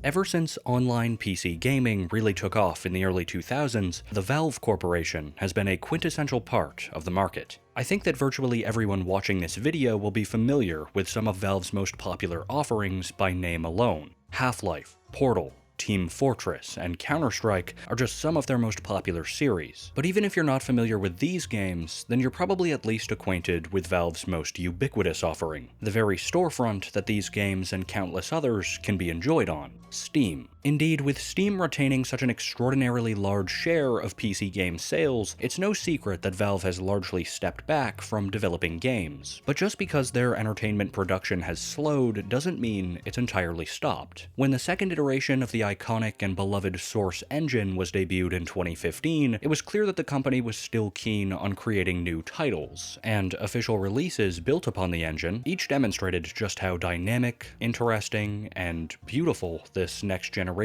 Ever since online PC gaming really took off in the early 2000s, the Valve Corporation has been a quintessential part of the market. I think that virtually everyone watching this video will be familiar with some of Valve's most popular offerings by name alone. Half-Life, Portal, Team Fortress, and Counter-Strike are just some of their most popular series. But even if you're not familiar with these games, then you're probably at least acquainted with Valve's most ubiquitous offering, the very storefront that these games and countless others can be enjoyed on, Steam. Indeed, with Steam retaining such an extraordinarily large share of PC game sales, it's no secret that Valve has largely stepped back from developing games. But just because their entertainment production has slowed doesn't mean it's entirely stopped. When the second iteration of the iconic and beloved Source engine was debuted in 2015, it was clear that the company was still keen on creating new titles, and official releases built upon the engine each demonstrated just how dynamic, interesting, and beautiful this next generation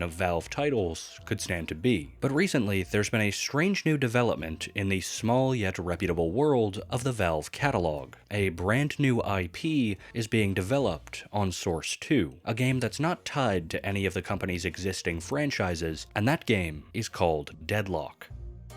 of Valve titles could stand to be. But recently, there's been a strange new development in the small yet reputable world of the Valve catalog. A brand new IP is being developed on Source 2, a game that's not tied to any of the company's existing franchises, and that game is called Deadlock.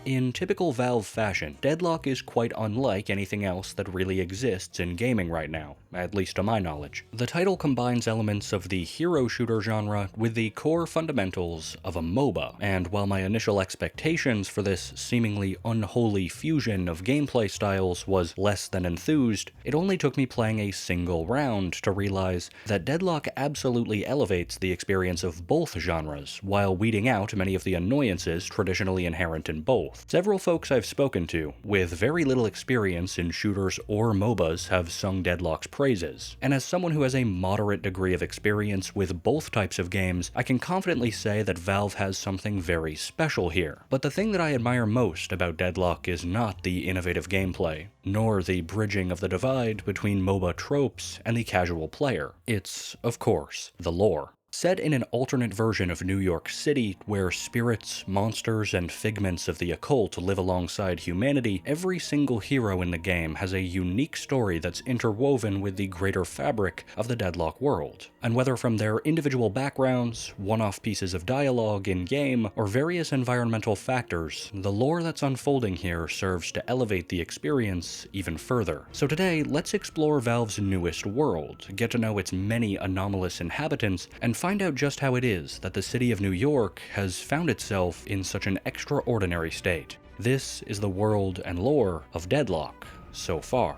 In typical Valve fashion, Deadlock is quite unlike anything else that really exists in gaming right now, at least to my knowledge. The title combines elements of the hero shooter genre with the core fundamentals of a MOBA, and while my initial expectations for this seemingly unholy fusion of gameplay styles was less than enthused, it only took me playing a single round to realize that Deadlock absolutely elevates the experience of both genres, while weeding out many of the annoyances traditionally inherent in both. Several folks I've spoken to, with very little experience in shooters or MOBAs, have sung Deadlock's praises, and as someone who has a moderate degree of experience with both types of games, I can confidently say that Valve has something very special here. But the thing that I admire most about Deadlock is not the innovative gameplay, nor the bridging of the divide between MOBA tropes and the casual player. It's, of course, the lore. Set in an alternate version of New York City, where spirits, monsters, and figments of the occult live alongside humanity, every single hero in the game has a unique story that's interwoven with the greater fabric of the Deadlock world. And whether from their individual backgrounds, one-off pieces of dialogue in-game, or various environmental factors, the lore that's unfolding here serves to elevate the experience even further. So today, let's explore Valve's newest world, get to know its many anomalous inhabitants, and find out just how it is that the city of New York has found itself in such an extraordinary state. This is the world and lore of Deadlock so far.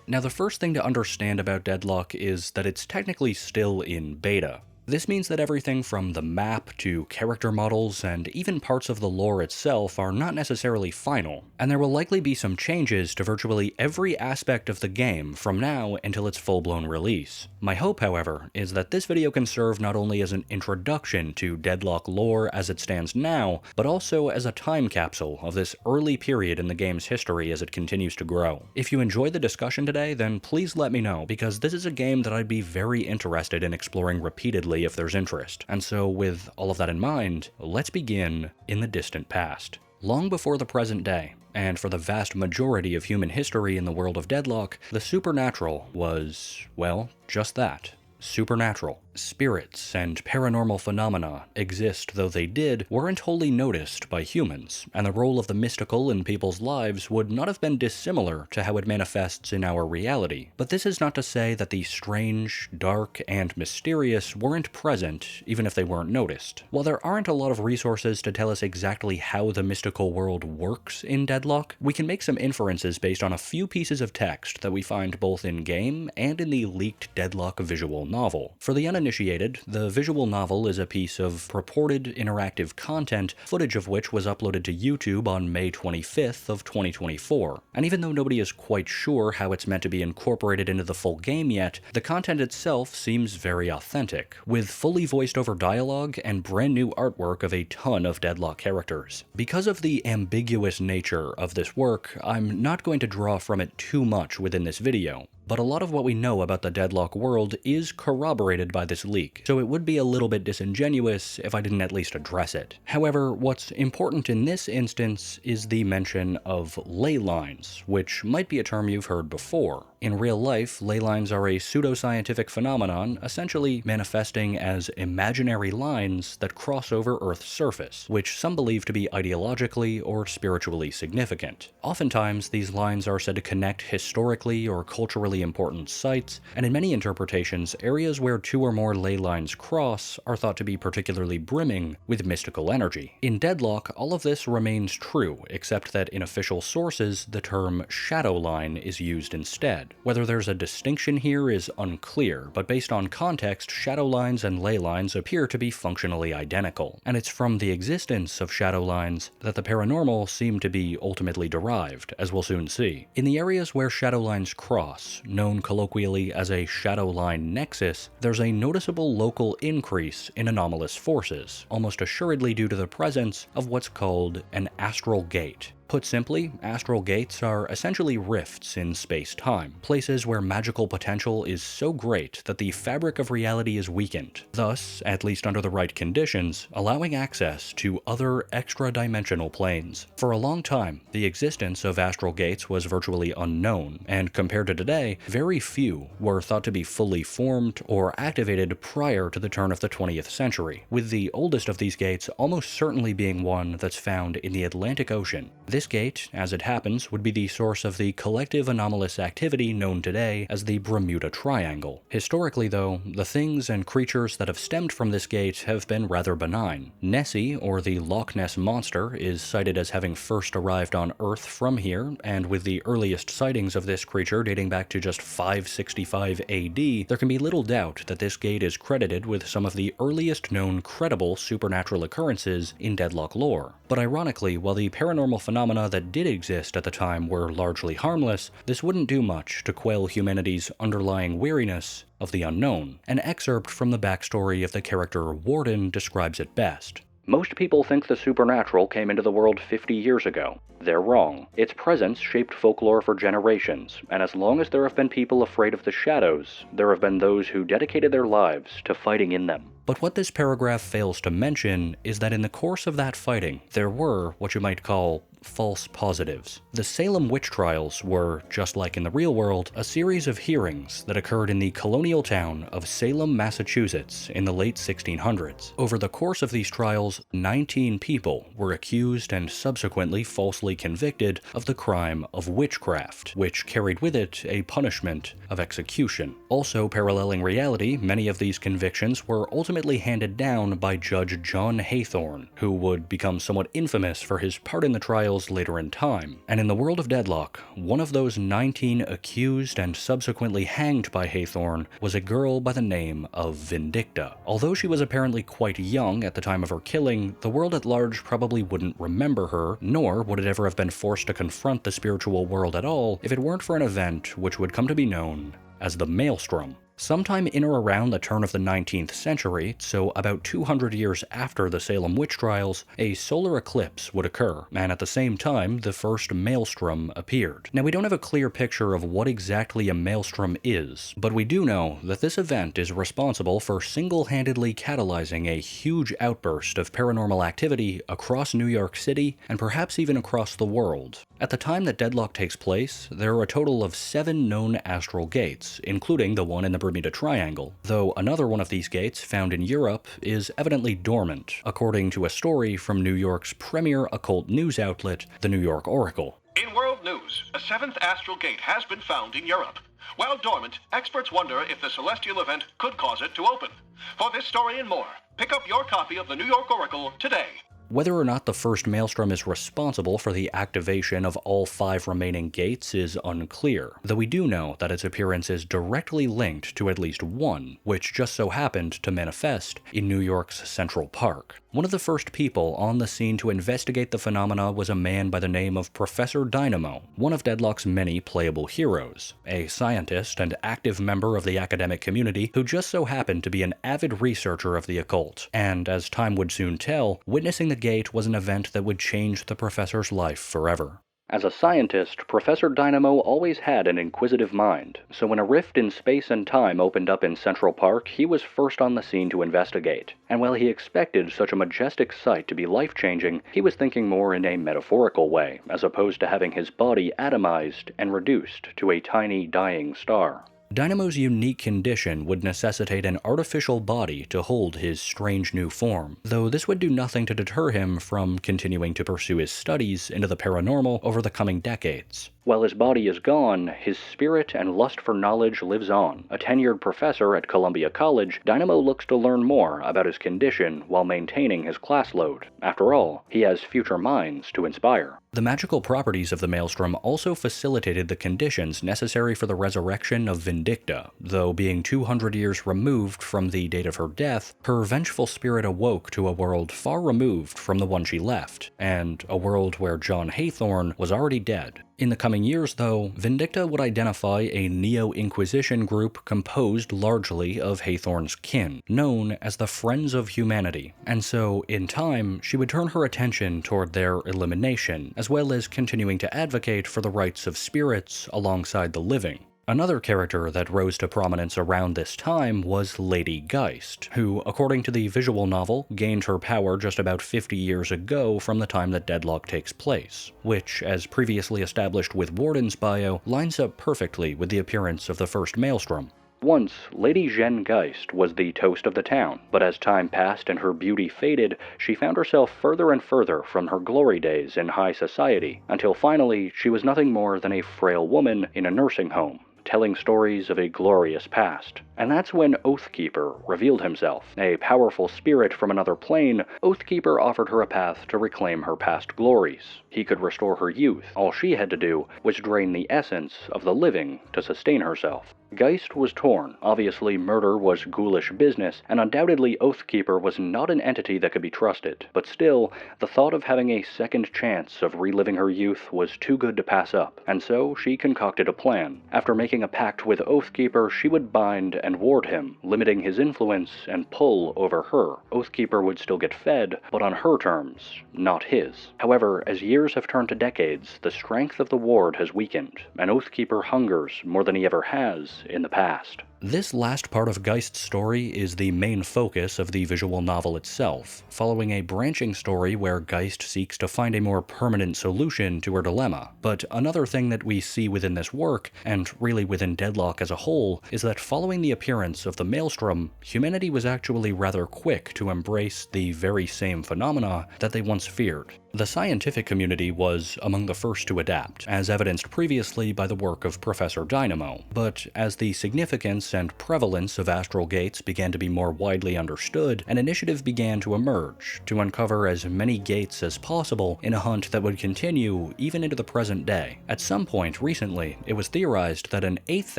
Now, the first thing to understand about Deadlock is that it's technically still in beta. This means that everything from the map to character models and even parts of the lore itself are not necessarily final, and there will likely be some changes to virtually every aspect of the game from now until its full-blown release. My hope, however, is that this video can serve not only as an introduction to Deadlock lore as it stands now, but also as a time capsule of this early period in the game's history as it continues to grow. If you enjoyed the discussion today, then please let me know, because this is a game that I'd be very interested in exploring repeatedly if there's interest. And so with all of that in mind, let's begin in the distant past. Long before the present day, and for the vast majority of human history in the world of Deadlock, the supernatural was, well, just that. Supernatural. Spirits and paranormal phenomena, exist though they did, weren't wholly noticed by humans, and the role of the mystical in people's lives would not have been dissimilar to how it manifests in our reality. But this is not to say that the strange, dark, and mysterious weren't present, even if they weren't noticed. While there aren't a lot of resources to tell us exactly how the mystical world works in Deadlock, we can make some inferences based on a few pieces of text that we find both in-game and in the leaked Deadlock visual novel. For the uninitiated, the visual novel is a piece of purported interactive content, footage of which was uploaded to YouTube on May 25th of 2024. And even though nobody is quite sure how it's meant to be incorporated into the full game yet, the content itself seems very authentic, with fully voiced over dialogue and brand new artwork of a ton of Deadlock characters. Because of the ambiguous nature of this work, I'm not going to draw from it too much within this video. but a lot of what we know about the Deadlock world is corroborated by this leak, so it would be a little bit disingenuous if I didn't at least address it. However, what's important in this instance is the mention of ley lines, which might be a term you've heard before. In real life, ley lines are a pseudoscientific phenomenon essentially manifesting as imaginary lines that cross over Earth's surface, which some believe to be ideologically or spiritually significant. Oftentimes, these lines are said to connect historically or culturally important sites, and in many interpretations, areas where two or more ley lines cross are thought to be particularly brimming with mystical energy. In Deadlock, all of this remains true, except that in official sources, the term shadow line is used instead. Whether there's a distinction here is unclear, but based on context, shadow lines and ley lines appear to be functionally identical, and it's from the existence of shadow lines that the paranormal seem to be ultimately derived, as we'll soon see. In the areas where shadow lines cross, known colloquially as a shadow line nexus, there's a noticeable local increase in anomalous forces, almost assuredly due to the presence of what's called an astral gate. Put simply, astral gates are essentially rifts in space-time, places where magical potential is so great that the fabric of reality is weakened, thus, at least under the right conditions, allowing access to other extra-dimensional planes. For a long time, the existence of astral gates was virtually unknown, and compared to today, very few were thought to be fully formed or activated prior to the turn of the 20th century, with the oldest of these gates almost certainly being one that's found in the Atlantic Ocean. This gate, as it happens, would be the source of the collective anomalous activity known today as the Bermuda Triangle. Historically, though, the things and creatures that have stemmed from this gate have been rather benign. Nessie, or the Loch Ness Monster, is cited as having first arrived on Earth from here, and with the earliest sightings of this creature dating back to just 565 AD, there can be little doubt that this gate is credited with some of the earliest known credible supernatural occurrences in Deadlock lore. But ironically, while the paranormal phenomena that did exist at the time were largely harmless, this wouldn't do much to quell humanity's underlying weariness of the unknown. An excerpt from the backstory of the character Warden describes it best. Most people think the supernatural came into the world 50 years ago. They're wrong. Its presence shaped folklore for generations, and as long as there have been people afraid of the shadows, there have been those who dedicated their lives to fighting in them. But what this paragraph fails to mention is that in the course of that fighting, there were what you might call false positives. The Salem witch trials were, just like in the real world, a series of hearings that occurred in the colonial town of Salem, Massachusetts in the late 1600s. Over the course of these trials, 19 people were accused and subsequently falsely convicted of the crime of witchcraft, which carried with it a punishment of execution. Also paralleling reality, many of these convictions were ultimately handed down by Judge John Haythorne, who would become somewhat infamous for his part in the trials later in time. And in the world of Deadlock, one of those 19 accused and subsequently hanged by Haythorne was a girl by the name of Vindicta. Although she was apparently quite young at the time of her killing, the world at large probably wouldn't remember her, nor would it ever have been forced to confront the spiritual world at all if it weren't for an event which would come to be known as the Maelstrom. Sometime in or around the turn of the 19th century, so about 200 years after the Salem witch trials, a solar eclipse would occur, and at the same time, the first maelstrom appeared. Now, we don't have a clear picture of what exactly a maelstrom is, but we do know that this event is responsible for single-handedly catalyzing a huge outburst of paranormal activity across New York City, and perhaps even across the world. At the time that Deadlock takes place, there are a total of 7 known astral gates, including the one in the Bermuda Triangle, though another one of these gates, found in Europe, is evidently dormant, according to a story from New York's premier occult news outlet, the New York Oracle. In world news, a 7th astral gate has been found in Europe. While dormant, experts wonder if the celestial event could cause it to open. For this story and more, pick up your copy of the New York Oracle today. Whether or not the first maelstrom is responsible for the activation of all 5 remaining gates is unclear, though we do know that its appearance is directly linked to at least one, which just so happened to manifest in New York's Central Park. One of the first people on the scene to investigate the phenomena was a man by the name of Professor Dynamo, one of Deadlock's many playable heroes, a scientist and active member of the academic community who just so happened to be an avid researcher of the occult, and as time would soon tell, witnessing the gate was an event that would change the professor's life forever. As a scientist, Professor Dynamo always had an inquisitive mind, so when a rift in space and time opened up in Central Park, he was first on the scene to investigate. And while he expected such a majestic sight to be life-changing, he was thinking more in a metaphorical way, as opposed to having his body atomized and reduced to a tiny, dying star. Dynamo's unique condition would necessitate an artificial body to hold his strange new form, though this would do nothing to deter him from continuing to pursue his studies into the paranormal over the coming decades. While his body is gone, his spirit and lust for knowledge lives on. A tenured professor at Columbia College, Dynamo looks to learn more about his condition while maintaining his class load. After all, he has future minds to inspire. The magical properties of the Maelstrom also facilitated the conditions necessary for the resurrection of Vindicta, though being 200 years removed from the date of her death, her vengeful spirit awoke to a world far removed from the one she left, and a world where John Haythorne was already dead. In the coming years, though, Vindicta would identify a Neo-Inquisition group composed largely of Haythorne's kin, known as the Friends of Humanity, and so, in time, she would turn her attention toward their elimination, as well as continuing to advocate for the rights of spirits alongside the living. Another character that rose to prominence around this time was Lady Geist, who, according to the visual novel, gained her power just about 50 years ago from the time that Deadlock takes place, which, as previously established with Warden's bio, lines up perfectly with the appearance of the first Maelstrom. Once, Lady Jeanne Geist was the toast of the town, but as time passed and her beauty faded, she found herself further and further from her glory days in high society, until finally she was nothing more than a frail woman in a nursing home, telling stories of a glorious past. And that's when Oathkeeper revealed himself. A powerful spirit from another plane, Oathkeeper offered her a path to reclaim her past glories. He could restore her youth. All she had to do was drain the essence of the living to sustain herself. Geist was torn. Obviously, murder was ghoulish business, and undoubtedly Oathkeeper was not an entity that could be trusted. But still, the thought of having a second chance of reliving her youth was too good to pass up, and so she concocted a plan. After making a pact with Oathkeeper, she would bind and ward him, limiting his influence and pull over her. Oathkeeper would still get fed, but on her terms, not his. However, as years have turned to decades, the strength of the ward has weakened, and Oathkeeper hungers more than he ever has in the past. This last part of Geist's story is the main focus of the visual novel itself, following a branching story where Geist seeks to find a more permanent solution to her dilemma. But another thing that we see within this work, and really within Deadlock as a whole, is that following the appearance of the Maelstrom, humanity was actually rather quick to embrace the very same phenomena that they once feared. The scientific community was among the first to adapt, as evidenced previously by the work of Professor Dynamo, but as the significance and prevalence of astral gates began to be more widely understood, an initiative began to emerge to uncover as many gates as possible in a hunt that would continue even into the present day. At some point recently, it was theorized that an 8th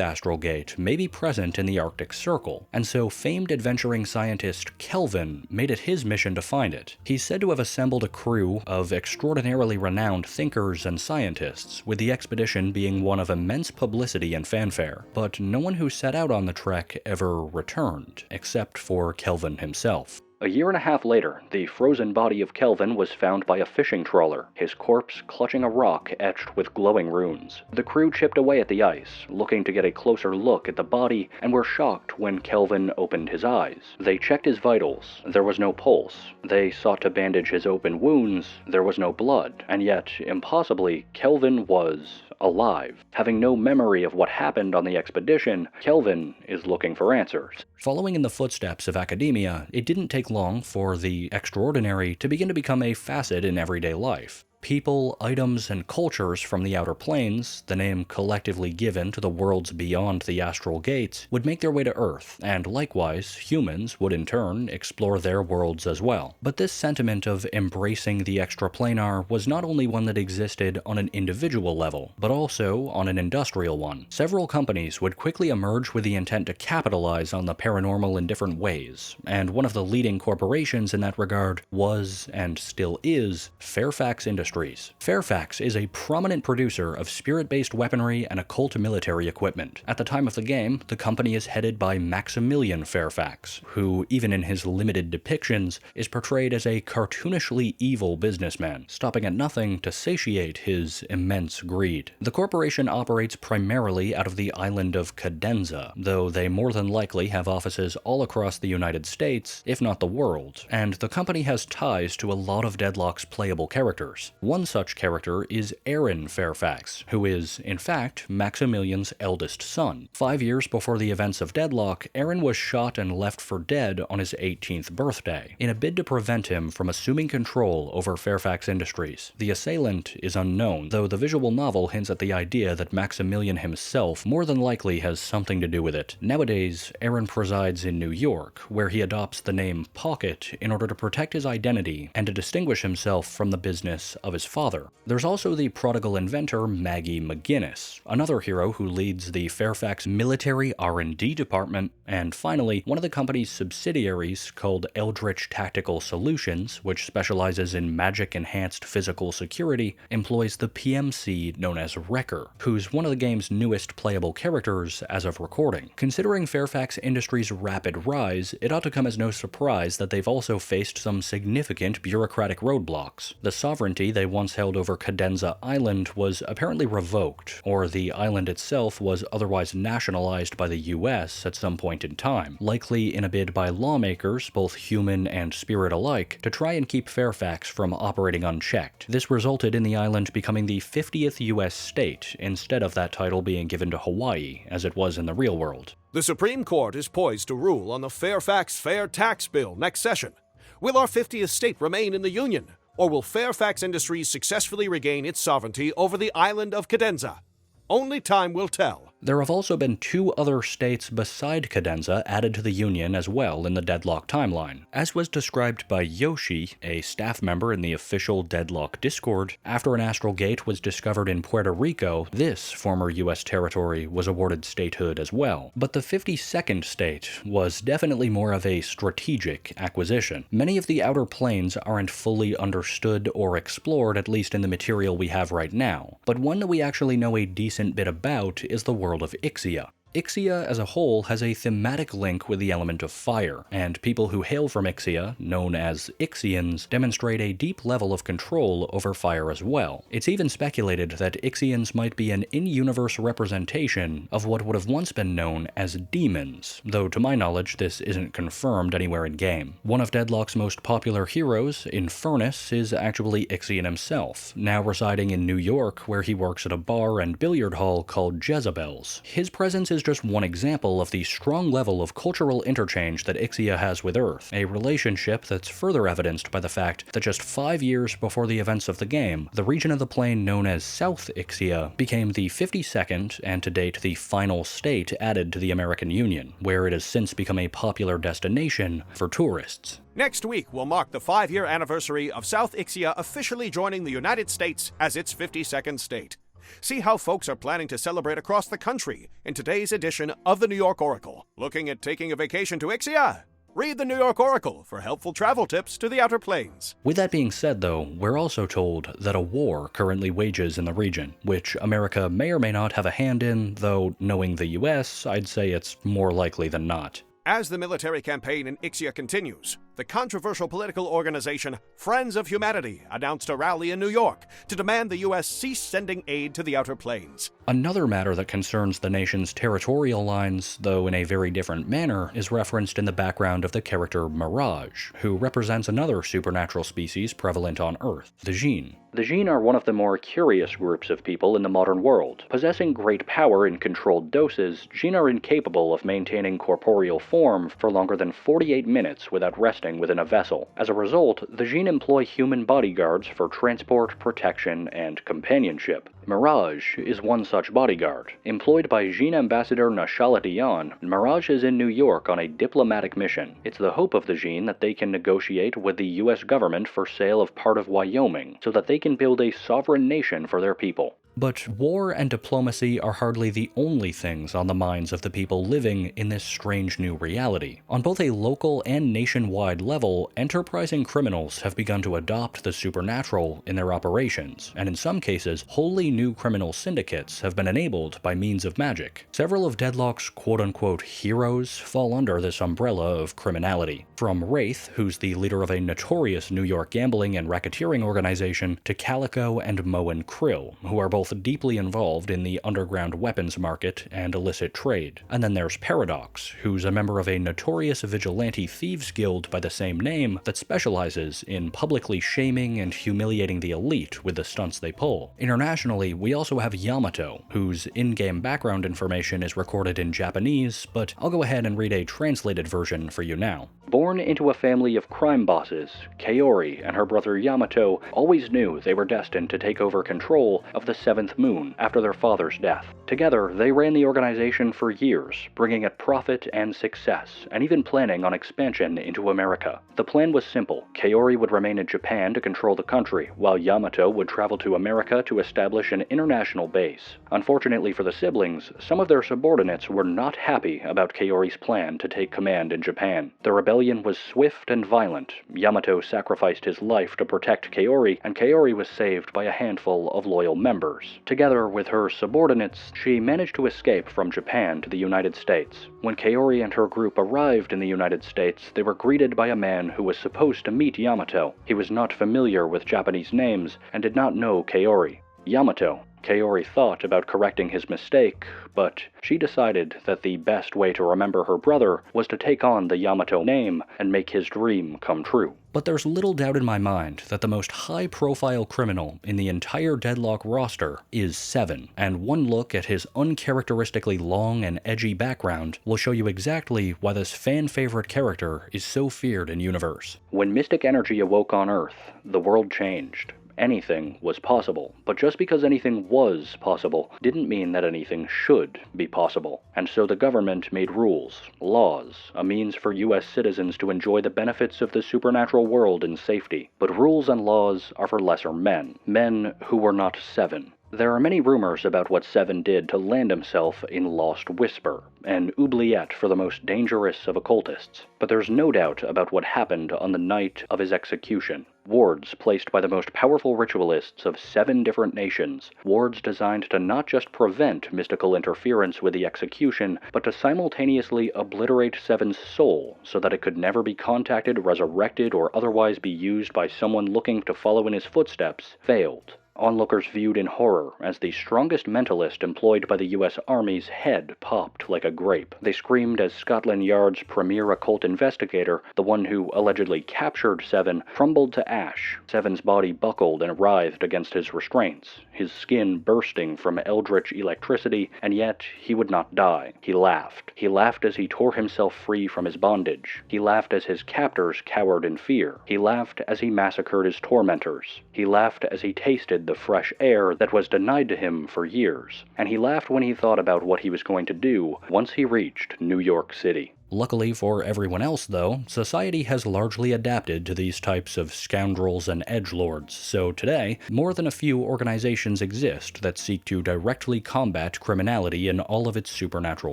astral gate may be present in the Arctic Circle, and so famed adventuring scientist Kelvin made it his mission to find it. He's said to have assembled a crew of extraordinarily renowned thinkers and scientists, with the expedition being one of immense publicity and fanfare, but no one who set out on the trek ever returned, except for Kelvin himself. A year and a half later, the frozen body of Kelvin was found by a fishing trawler, his corpse clutching a rock etched with glowing runes. The crew chipped away at the ice, looking to get a closer look at the body, and were shocked when Kelvin opened his eyes. They checked his vitals. There was no pulse. They sought to bandage his open wounds. There was no blood. And yet, impossibly, Kelvin was alive. Having no memory of what happened on the expedition, Kelvin is looking for answers. Following in the footsteps of academia, it didn't take long for the extraordinary to begin to become a facet in everyday life. People, items, and cultures from the outer planes, the name collectively given to the worlds beyond the astral gates, would make their way to Earth, and likewise, humans would in turn explore their worlds as well. But this sentiment of embracing the extraplanar was not only one that existed on an individual level, but also on an industrial one. Several companies would quickly emerge with the intent to capitalize on the paranormal in different ways, and one of the leading corporations in that regard was, and still is, Fairfax Industries. Industries. Fairfax is a prominent producer of spirit-based weaponry and occult military equipment. At the time of the game, the company is headed by Maximilian Fairfax, who, even in his limited depictions, is portrayed as a cartoonishly evil businessman, stopping at nothing to satiate his immense greed. The corporation operates primarily out of the island of Cadenza, though they more than likely have offices all across the United States, if not the world, and the company has ties to a lot of Deadlock's playable characters. One such character is Arin Fairfax, who is, in fact, Maximilian's eldest son. 5 years before the events of Deadlock, Arin was shot and left for dead on his 18th birthday, in a bid to prevent him from assuming control over Fairfax Industries. The assailant is unknown, though the visual novel hints at the idea that Maximilian himself more than likely has something to do with it. Nowadays, Arin presides in New York, where he adopts the name Pocket in order to protect his identity and to distinguish himself from the business of his father. There's also the prodigal inventor Maggie McGinnis, another hero who leads the Fairfax Military R&D Department, and finally, one of the company's subsidiaries called Eldritch Tactical Solutions, which specializes in magic-enhanced physical security, employs the PMC known as Wrecker, who's one of the game's newest playable characters as of recording. Considering Fairfax Industries' rapid rise, it ought to come as no surprise that they've also faced some significant bureaucratic roadblocks. The sovereignty they once held over Cadenza Island was apparently revoked, or the island itself was otherwise nationalized by the US at some point in time, likely in a bid by lawmakers, both human and spirit alike, to try and keep Fairfax from operating unchecked. This resulted in the island becoming the 50th US state, instead of that title being given to Hawaii, as it was in the real world. The Supreme Court is poised to rule on the Fairfax Fair Tax Bill next session. Will our 50th state remain in the Union, or will Fairfax Industries successfully regain its sovereignty over the island of Cadenza? Only time will tell. There have also been 2 other states beside Cadenza added to the Union as well in the Deadlock timeline. As was described by Yoshi, a staff member in the official Deadlock Discord, after an astral gate was discovered in Puerto Rico, this former US territory was awarded statehood as well. But the 52nd state was definitely more of a strategic acquisition. Many of the outer planes aren't fully understood or explored, at least in the material we have right now, but one that we actually know a decent bit about is the world of Ixia. Ixia as a whole has a thematic link with the element of fire, and people who hail from Ixia, known as Ixians, demonstrate a deep level of control over fire as well. It's even speculated that Ixians might be an in-universe representation of what would have once been known as demons, though to my knowledge this isn't confirmed anywhere in-game. One of Deadlock's most popular heroes, Infernus, is actually Ixian himself, now residing in New York where he works at a bar and billiard hall called Jezebel's. His presence is just one example of the strong level of cultural interchange that Ixia has with Earth, a relationship that's further evidenced by the fact that just 5 years before the events of the game, the region of the plane known as South Ixia became the 52nd and to date the final state added to the American Union, where it has since become a popular destination for tourists. Next week will mark the 5-year anniversary of South Ixia officially joining the United States as its 52nd state. See how folks are planning to celebrate across the country in today's edition of the New York Oracle. Looking at taking a vacation to Ixia? Read the New York Oracle for helpful travel tips to the Outer Plains. With that being said, though, we're also told that a war currently wages in the region, which America may or may not have a hand in, though knowing the US, I'd say it's more likely than not. As the military campaign in Ixia continues, the controversial political organization Friends of Humanity announced a rally in New York to demand the U.S. cease sending aid to the Outer Plains. Another matter that concerns the nation's territorial lines, though in a very different manner, is referenced in the background of the character Mirage, who represents another supernatural species prevalent on Earth, the Jinn. The Jinn are one of the more curious groups of people in the modern world. Possessing great power in controlled doses, Jinn are incapable of maintaining corporeal form for longer than 48 minutes without resting within a vessel. As a result, the Jinn employ human bodyguards for transport, protection, and companionship. Mirage is one such bodyguard. Employed by Jinn Ambassador Nashalatiyan, Mirage is in New York on a diplomatic mission. It's the hope of the Jinn that they can negotiate with the U.S. government for sale of part of Wyoming, so that they can build a sovereign nation for their people. But war and diplomacy are hardly the only things on the minds of the people living in this strange new reality. On both a local and nationwide level, enterprising criminals have begun to adopt the supernatural in their operations, and in some cases, wholly new criminal syndicates have been enabled by means of magic. Several of Deadlock's quote-unquote heroes fall under this umbrella of criminality. From Wraith, who's the leader of a notorious New York gambling and racketeering organization, to Calico and Moen Krill, who are both deeply involved in the underground weapons market and illicit trade. And then there's Paradox, who's a member of a notorious vigilante thieves guild by the same name that specializes in publicly shaming and humiliating the elite with the stunts they pull. Internationally, we also have Yamato, whose in-game background information is recorded in Japanese, but I'll go ahead and read a translated version for you now. Born into a family of crime bosses, Kaori and her brother Yamato always knew they were destined to take over control of the Seventh Moon after their father's death. Together, they ran the organization for years, bringing it profit and success, and even planning on expansion into America. The plan was simple. Kaori would remain in Japan to control the country, while Yamato would travel to America to establish an international base. Unfortunately for the siblings, some of their subordinates were not happy about Kaori's plan to take command in Japan. The rebellion was swift and violent. Yamato sacrificed his life to protect Kaori, and Kaori was saved by a handful of loyal members. Together with her subordinates, she managed to escape from Japan to the United States. When Kaori and her group arrived in the United States, they were greeted by a man who was supposed to meet Yamato. He was not familiar with Japanese names and did not know Kaori. Yamato. Kaori thought about correcting his mistake, but she decided that the best way to remember her brother was to take on the Yamato name and make his dream come true. But there's little doubt in my mind that the most high-profile criminal in the entire Deadlock roster is Seven, and one look at his uncharacteristically long and edgy background will show you exactly why this fan-favorite character is so feared in universe. When mystic energy awoke on Earth, the world changed. Anything was possible, but just because anything was possible didn't mean that anything should be possible. And so the government made rules, laws, a means for US citizens to enjoy the benefits of the supernatural world in safety. But rules and laws are for lesser men who were not Seven. There are many rumors about what Seven did to land himself in Lost Whisper, an oubliette for the most dangerous of occultists. But there's no doubt about what happened on the night of his execution. Wards placed by the most powerful ritualists of 7 different nations, wards designed to not just prevent mystical interference with the execution, but to simultaneously obliterate Seven's soul so that it could never be contacted, resurrected, or otherwise be used by someone looking to follow in his footsteps, failed. Onlookers viewed in horror as the strongest mentalist employed by the U.S. Army's head popped like a grape. They screamed as Scotland Yard's premier occult investigator, the one who allegedly captured Seven, crumbled to ash. Seven's body buckled and writhed against his restraints, his skin bursting from eldritch electricity, and yet he would not die. He laughed. He laughed as he tore himself free from his bondage. He laughed as his captors cowered in fear. He laughed as he massacred his tormentors. He laughed as he tasted the fresh air that was denied to him for years, and he laughed when he thought about what he was going to do once he reached New York City. Luckily for everyone else, though, society has largely adapted to these types of scoundrels and edgelords, so today, more than a few organizations exist that seek to directly combat criminality in all of its supernatural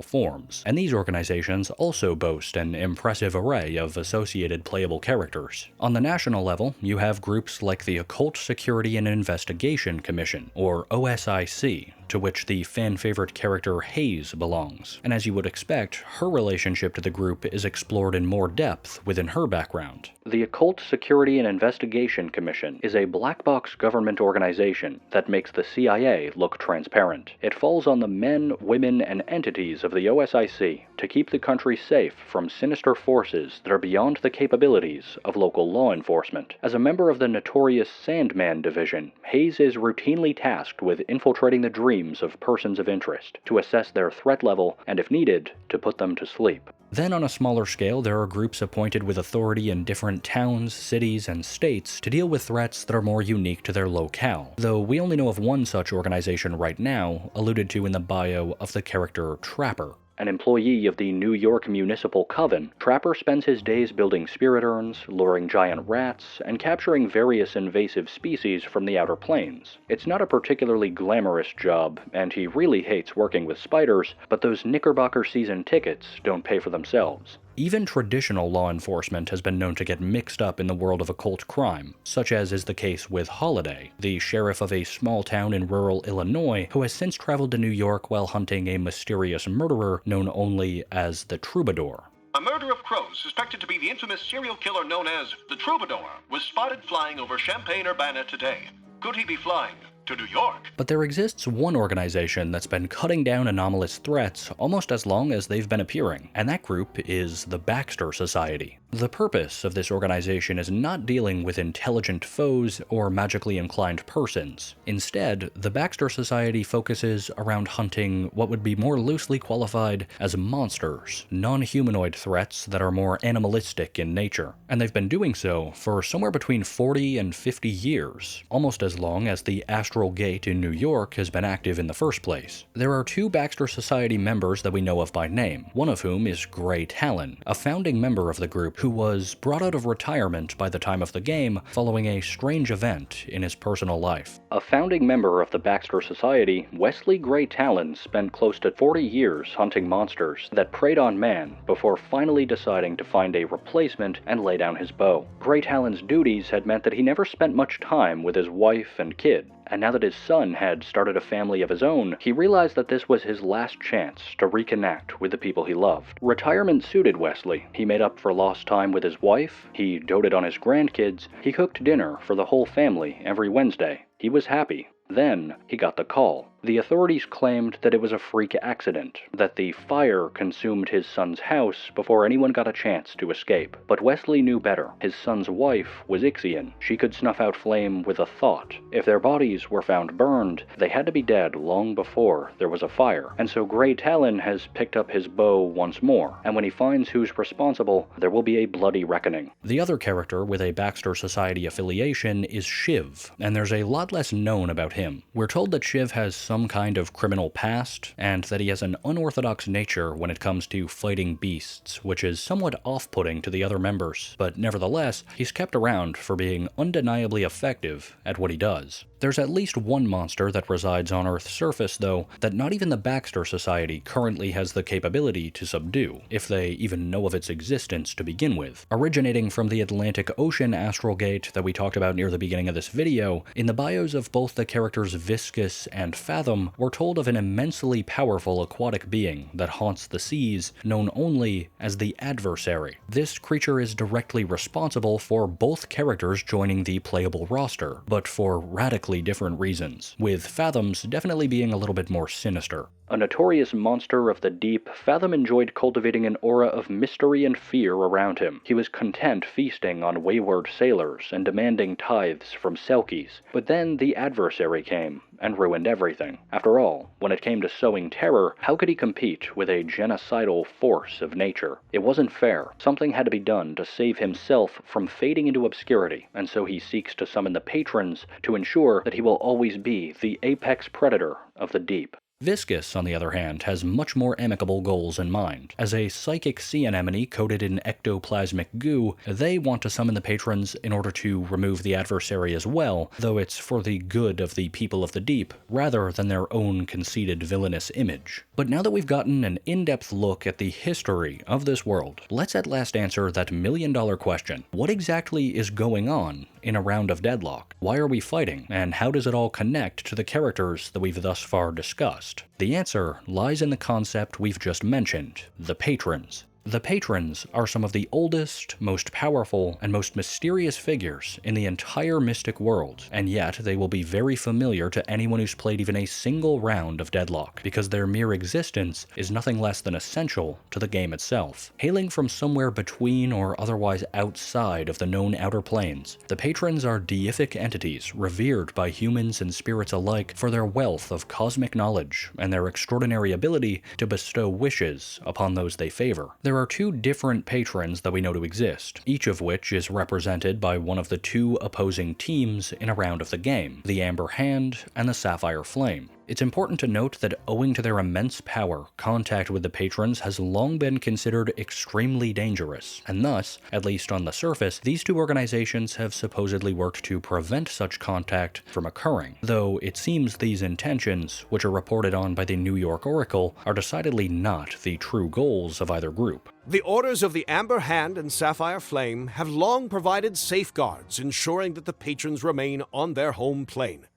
forms, and these organizations also boast an impressive array of associated playable characters. On the national level, you have groups like the Occult Security and Investigation Commission, or OSIC, to which the fan-favorite character Hayes belongs, and as you would expect, her relationship to the group is explored in more depth within her background. The Occult Security and Investigation Commission is a black box government organization that makes the CIA look transparent. It falls on the men, women, and entities of the OSIC to keep the country safe from sinister forces that are beyond the capabilities of local law enforcement. As a member of the notorious Sandman Division, Hayes is routinely tasked with infiltrating the dreams of persons of interest, to assess their threat level, and if needed, to put them to sleep. Then on a smaller scale, there are groups appointed with authority in different towns, cities, and states to deal with threats that are more unique to their locale, though we only know of one such organization right now, alluded to in the bio of the character Trapper. An employee of the New York Municipal Coven, Trapper spends his days building spirit urns, luring giant rats, and capturing various invasive species from the outer planes. It's not a particularly glamorous job, and he really hates working with spiders, but those Knickerbocker season tickets don't pay for themselves. Even traditional law enforcement has been known to get mixed up in the world of occult crime, such as is the case with Holiday, the sheriff of a small town in rural Illinois who has since traveled to New York while hunting a mysterious murderer known only as the Troubadour. A murder of crows suspected to be the infamous serial killer known as the Troubadour was spotted flying over Champaign-Urbana today. Could he be flying to New York? But there exists one organization that's been cutting down anomalous threats almost as long as they've been appearing, and that group is the Baxter Society. The purpose of this organization is not dealing with intelligent foes or magically inclined persons. Instead, the Baxter Society focuses around hunting what would be more loosely qualified as monsters, non-humanoid threats that are more animalistic in nature. And they've been doing so for somewhere between 40 and 50 years, almost as long as the Astral Gate in New York has been active in the first place. There are two Baxter Society members that we know of by name, one of whom is Gray Talon, a founding member of the group who was brought out of retirement by the time of the game following a strange event in his personal life. A founding member of the Baxter Society, Wesley Gray Talon spent close to 40 years hunting monsters that preyed on man before finally deciding to find a replacement and lay down his bow. Gray Talon's duties had meant that he never spent much time with his wife and kid. And now that his son had started a family of his own, he realized that this was his last chance to reconnect with the people he loved. Retirement suited Wesley. He made up for lost time with his wife, he doted on his grandkids, he cooked dinner for the whole family every Wednesday. He was happy. Then he got the call. The authorities claimed that it was a freak accident, that the fire consumed his son's house before anyone got a chance to escape. But Wesley knew better. His son's wife was Ixian. She could snuff out flame with a thought. If their bodies were found burned, they had to be dead long before there was a fire. And so Gray Talon has picked up his bow once more, and when he finds who's responsible, there will be a bloody reckoning. The other character with a Baxter Society affiliation is Shiv, and there's a lot less known about him. We're told that Shiv has some kind of criminal past, and that he has an unorthodox nature when it comes to fighting beasts, which is somewhat off-putting to the other members, but nevertheless, he's kept around for being undeniably effective at what he does. There's at least one monster that resides on Earth's surface, though, that not even the Baxter Society currently has the capability to subdue, if they even know of its existence to begin with. Originating from the Atlantic Ocean astral gate that we talked about near the beginning of this video, in the bios of both the characters Viscous and Fathom, we're told of an immensely powerful aquatic being that haunts the seas, known only as the Adversary. This creature is directly responsible for both characters joining the playable roster, but for radically different reasons, with Fathom's definitely being a little bit more sinister. A notorious monster of the deep, Fathom enjoyed cultivating an aura of mystery and fear around him. He was content feasting on wayward sailors and demanding tithes from Selkies. But then the Adversary came and ruined everything. After all, when it came to sowing terror, how could he compete with a genocidal force of nature? It wasn't fair. Something had to be done to save himself from fading into obscurity, and so he seeks to summon the patrons to ensure that he will always be the apex predator of the deep. Viscous, on the other hand, has much more amicable goals in mind. As a psychic sea anemone coated in ectoplasmic goo, they want to summon the patrons in order to remove the Adversary as well, though it's for the good of the people of the deep, rather than their own conceited villainous image. But now that we've gotten an in-depth look at the history of this world, let's at last answer that million-dollar question. What exactly is going on in a round of Deadlock? Why are we fighting, and how does it all connect to the characters that we've thus far discussed? The answer lies in the concept we've just mentioned, the patrons. The patrons are some of the oldest, most powerful, and most mysterious figures in the entire mystic world, and yet they will be very familiar to anyone who's played even a single round of Deadlock, because their mere existence is nothing less than essential to the game itself. Hailing from somewhere between or otherwise outside of the known outer planes, the patrons are deific entities revered by humans and spirits alike for their wealth of cosmic knowledge and their extraordinary ability to bestow wishes upon those they favor. There are two different patrons that we know to exist, each of which is represented by one of the two opposing teams in a round of the game, the Amber Hand and the Sapphire Flame. It's important to note that owing to their immense power, contact with the patrons has long been considered extremely dangerous, and thus, at least on the surface, these two organizations have supposedly worked to prevent such contact from occurring, though it seems these intentions, which are reported on by the New York Oracle, are decidedly not the true goals of either group. The Orders of the Amber Hand and Sapphire Flame have long provided safeguards ensuring that the patrons remain on their home plane.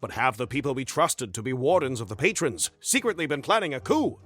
But have the people we trusted to be wardens of the patrons secretly been planning a coup?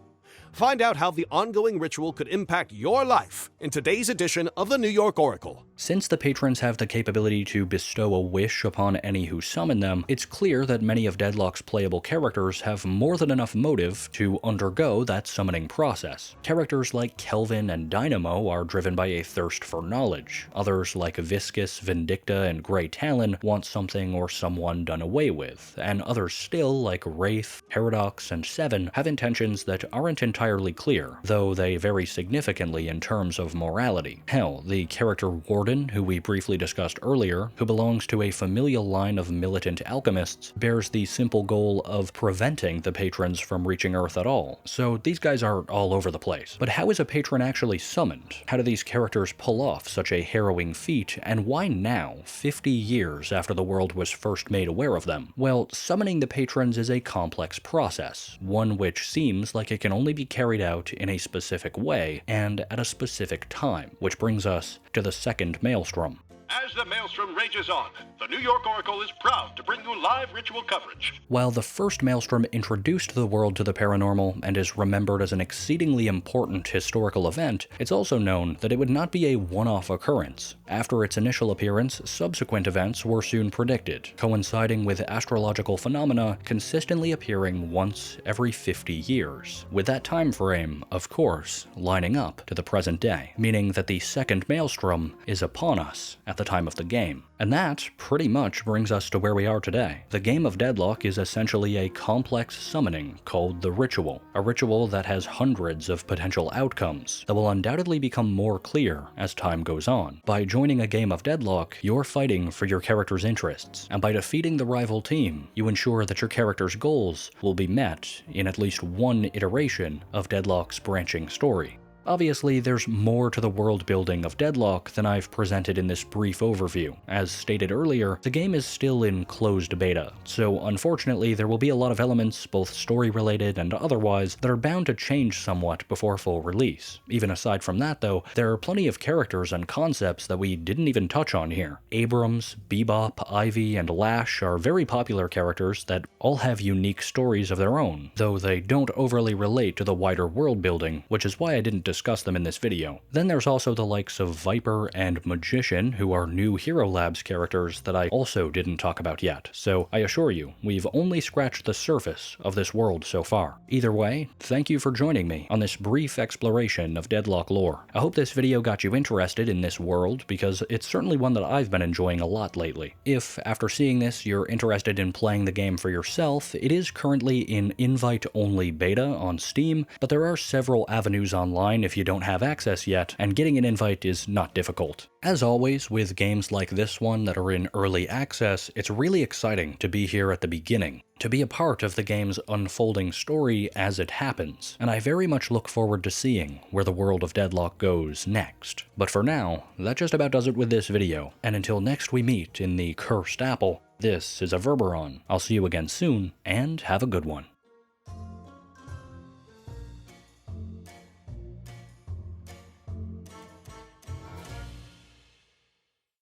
Find out how the ongoing ritual could impact your life in today's edition of the New York Oracle. Since the patrons have the capability to bestow a wish upon any who summon them, it's clear that many of Deadlock's playable characters have more than enough motive to undergo that summoning process. Characters like Kelvin and Dynamo are driven by a thirst for knowledge. Others like Viscus, Vindicta, and Grey Talon want something or someone done away with, and others still, like Wraith, Paradox, and Seven, have intentions that aren't entirely clear, though they vary significantly in terms of morality. Hell, the character Warden, who we briefly discussed earlier, who belongs to a familial line of militant alchemists, bears the simple goal of preventing the patrons from reaching Earth at all. So these guys are all over the place. But how is a patron actually summoned? How do these characters pull off such a harrowing feat, and why now, 50 years after the world was first made aware of them? Well, summoning the patrons is a complex process, one which seems like it can only be carried out in a specific way and at a specific time, which brings us to the second Maelstrom. As the Maelstrom rages on, the New York Oracle is proud to bring you live ritual coverage. While the first Maelstrom introduced the world to the paranormal and is remembered as an exceedingly important historical event, it's also known that it would not be a one-off occurrence. After its initial appearance, subsequent events were soon predicted, coinciding with astrological phenomena consistently appearing once every 50 years, with that time frame, of course, lining up to the present day, meaning that the second Maelstrom is upon us at the time of the game. And that pretty much brings us to where we are today. The game of Deadlock is essentially a complex summoning called the Ritual, a ritual that has hundreds of potential outcomes that will undoubtedly become more clear as time goes on. By joining a game of Deadlock, you're fighting for your character's interests, and by defeating the rival team, you ensure that your character's goals will be met in at least one iteration of Deadlock's branching story. Obviously, there's more to the world building of Deadlock than I've presented in this brief overview. As stated earlier, the game is still in closed beta, so unfortunately there will be a lot of elements, both story-related and otherwise, that are bound to change somewhat before full release. Even aside from that though, there are plenty of characters and concepts that we didn't even touch on here. Abrams, Bebop, Ivy, and Lash are very popular characters that all have unique stories of their own, though they don't overly relate to the wider world building, which is why I didn't discuss them in this video. Then there's also the likes of Viper and Magician, who are new Hero Labs characters that I also didn't talk about yet, so I assure you, we've only scratched the surface of this world so far. Either way, thank you for joining me on this brief exploration of Deadlock lore. I hope this video got you interested in this world, because it's certainly one that I've been enjoying a lot lately. If, after seeing this, you're interested in playing the game for yourself, it is currently in invite-only beta on Steam, but there are several avenues online if you don't have access yet, and getting an invite is not difficult. As always, with games like this one that are in early access, it's really exciting to be here at the beginning, to be a part of the game's unfolding story as it happens, and I very much look forward to seeing where the world of Deadlock goes next. But for now, that just about does it with this video, and until next we meet in the Cursed Apple, this is Everberon. I'll see you again soon, and have a good one.